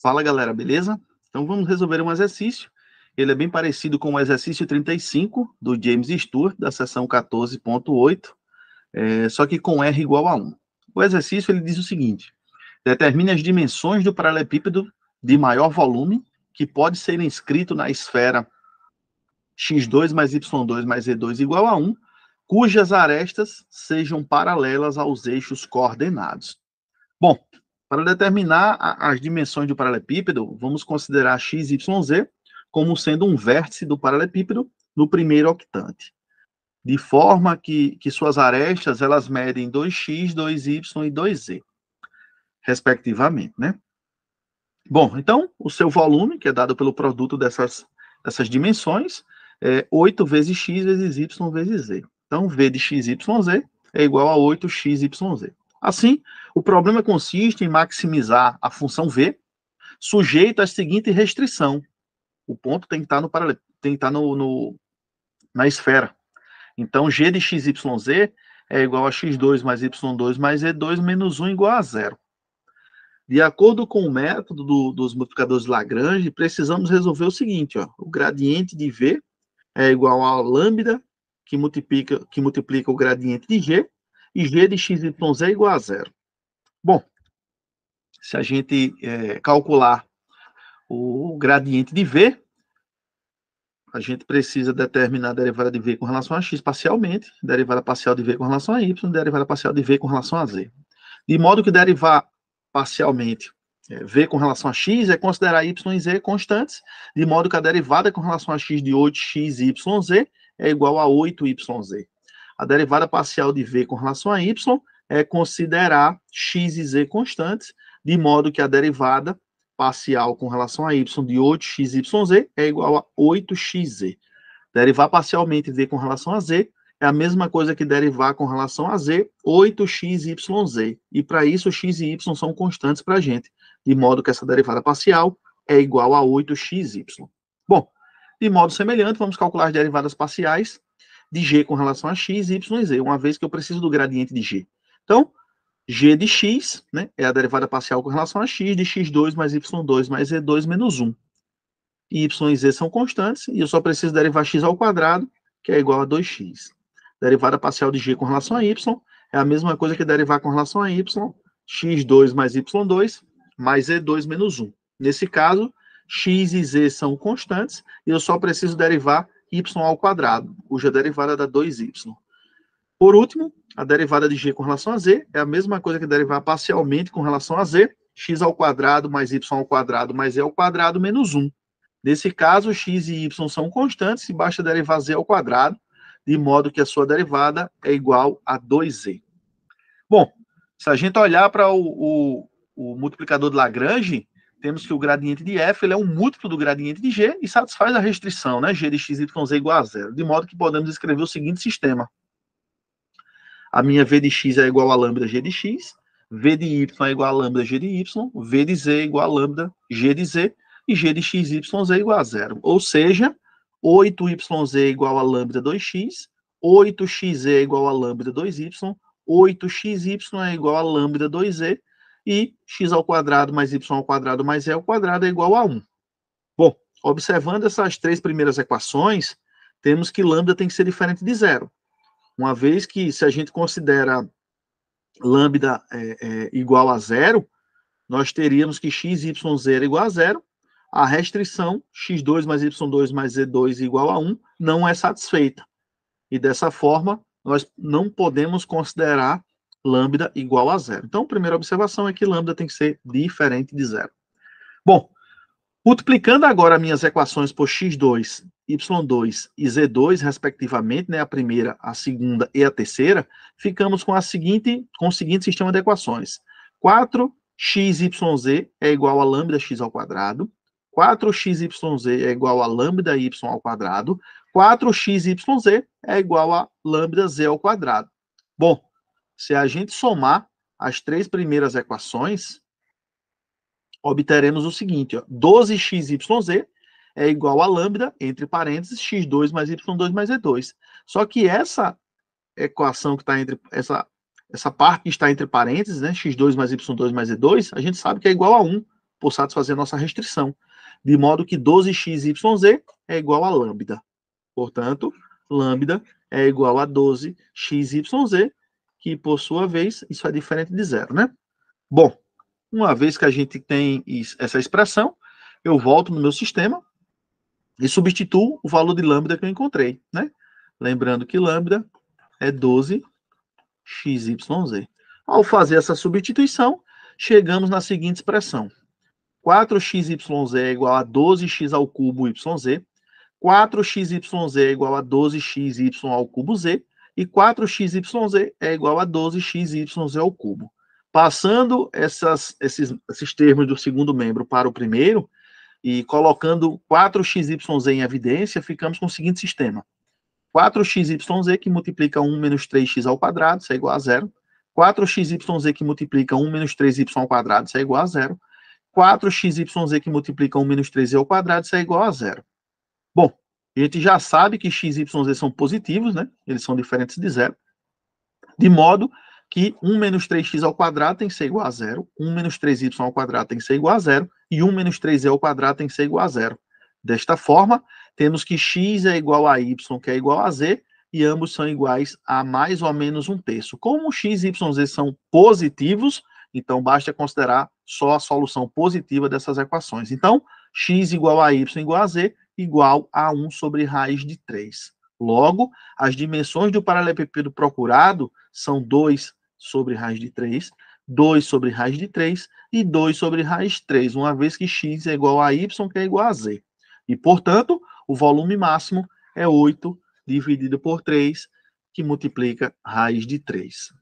Fala galera, beleza? Então vamos resolver um exercício. Ele é bem parecido com o exercício 35 do James Stewart, da seção 14.8, só que com R igual a 1. O exercício ele diz o seguinte: determine as dimensões do paralelepípedo de maior volume que pode ser inscrito na esfera x2 mais y2 mais z2 igual a 1, cujas arestas sejam paralelas aos eixos coordenados. Bom, para determinar as dimensões do paralelepípedo, vamos considerar x, y, z como sendo um vértice do paralelepípedo no primeiro octante, de forma que suas arestas elas medem 2x, 2y e 2z, respectivamente, né? Bom, então, o seu volume, que é dado pelo produto dessas dimensões, é 8 vezes x vezes y vezes z. Então, v de x, y, z é igual a 8x, y, z. Assim, o problema consiste em maximizar a função v, sujeito à seguinte restrição. O ponto tem que estar na esfera. Então, g de x, y, z é igual a x2 mais y2 mais z2 menos 1 igual a 0. De acordo com o método dos multiplicadores de Lagrange, precisamos resolver o seguinte, ó, o gradiente de v é igual a lambda, que multiplica o gradiente de g, e g de x, y, z é igual a 0. Bom, se a gente calcular o gradiente de v, a gente precisa determinar a derivada de v com relação a x parcialmente, derivada parcial de v com relação a y, derivada parcial de v com relação a z. De modo que derivar parcialmente v com relação a x é considerar y e z constantes, de modo que a derivada com relação a x de 8x y, z é igual a 8yz. A derivada parcial de v com relação a y é considerar x e z constantes, de modo que a derivada parcial com relação a y de 8x, yz é igual a 8xz. Derivar parcialmente v com relação a z é a mesma coisa que derivar com relação a z, 8x, yz. E para isso, x e y são constantes para a gente, de modo que essa derivada parcial é igual a 8xy. Bom, de modo semelhante, vamos calcular as derivadas parciais de g com relação a x, y e z, uma vez que eu preciso do gradiente de g. Então, g de x, né, é a derivada parcial com relação a x de x2 mais y2 mais z2 menos 1. Y e z são constantes, e eu só preciso derivar x ao quadrado, que é igual a 2x. Derivada parcial de g com relação a y é a mesma coisa que derivar com relação a y, x2 mais y2 mais z2 menos 1. Nesse caso, x e z são constantes, e eu só preciso derivar y ao quadrado, cuja derivada dá 2y. Por último, a derivada de g com relação a z é a mesma coisa que derivar parcialmente com relação a z, x ao quadrado mais y ao quadrado mais z ao quadrado menos 1. Nesse caso, x e y são constantes e basta derivar z ao quadrado, de modo que a sua derivada é igual a 2z. Bom, se a gente olhar para o multiplicador de Lagrange, temos que o gradiente de f ele é um múltiplo do gradiente de g e satisfaz a restrição, né? G de x, y, z igual a 0. De modo que podemos escrever o seguinte sistema. A minha v de x é igual a lambda g de x, v de y é igual a lambda g de y, v de z é igual a lambda g de z, e g de x, y, z é igual a 0. Ou seja, 8yz é igual a lambda 2x, 8xz é igual a lambda 2y, 8xy é igual a lambda 2z, e x ao quadrado mais y ao quadrado mais z ao quadrado é igual a 1. Bom, observando essas três primeiras equações, temos que lambda tem que ser diferente de 0. Uma vez que, se a gente considera lambda igual a 0, nós teríamos que x, y, z era igual a 0, a restrição x2 mais y2 mais z2 igual a 1 não é satisfeita. E dessa forma, nós não podemos considerar lambda igual a 0. Então, a primeira observação é que lambda tem que ser diferente de 0. Bom, multiplicando agora minhas equações por x2, y2 e z2, respectivamente, né, a primeira, a segunda e a terceira, ficamos com o seguinte sistema de equações. 4xyz é igual a lambda x ao quadrado, 4xyz é igual a lambda y ao quadrado, 4xyz é igual a lambda z ao quadrado. Bom, se a gente somar as três primeiras equações, obteremos o seguinte, ó, 12xyz é igual a lambda, entre parênteses, x2 mais y2 mais z2. Só que essa equação que está entre, essa parte que está entre parênteses, né, x2 mais y2 mais z2, a gente sabe que é igual a 1. por satisfazer a nossa restrição. De modo que 12xyz é igual a lambda. Portanto, lambda é igual a 12xyz, que, por sua vez, isso é diferente de zero, né? Bom, uma vez que a gente tem essa expressão, eu volto no meu sistema e substituo o valor de lambda que eu encontrei, né? Lembrando que lambda é 12xyz. Ao fazer essa substituição, chegamos na seguinte expressão. 4xyz é igual a 12x ao cubo yz, 4xyz é igual a 12xy ao cubo z, e 4xyz é igual a 12xy ao cubo. Passando esses termos do segundo membro para o primeiro, e colocando 4xyz em evidência, ficamos com o seguinte sistema. 4xyz que multiplica 1 menos 3x ao quadrado, isso é igual a zero. 4xyz que multiplica 1 menos 3y ao quadrado, isso é igual a zero. 4xyz que multiplica 1 menos 3y ao quadrado, isso é igual a zero. Bom, a gente já sabe que x, y, z são positivos, né? Eles são diferentes de zero. De modo que 1 menos 3x ao quadrado tem que ser igual a zero, 1 menos 3y ao quadrado tem que ser igual a zero, e 1 menos 3z ao quadrado tem que ser igual a zero. Desta forma, temos que x é igual a y, que é igual a z, e ambos são iguais a mais ou menos 1/3. Como x, y, z são positivos, então basta considerar só a solução positiva dessas equações. Então, x igual a y igual a z, igual a 1 sobre raiz de 3. Logo, as dimensões do paralelepípedo procurado são 2 sobre raiz de 3, 2 sobre raiz de 3 e 2 sobre raiz de 3, uma vez que x é igual a y, que é igual a z. E, portanto, o volume máximo é 8 dividido por 3, que multiplica raiz de 3.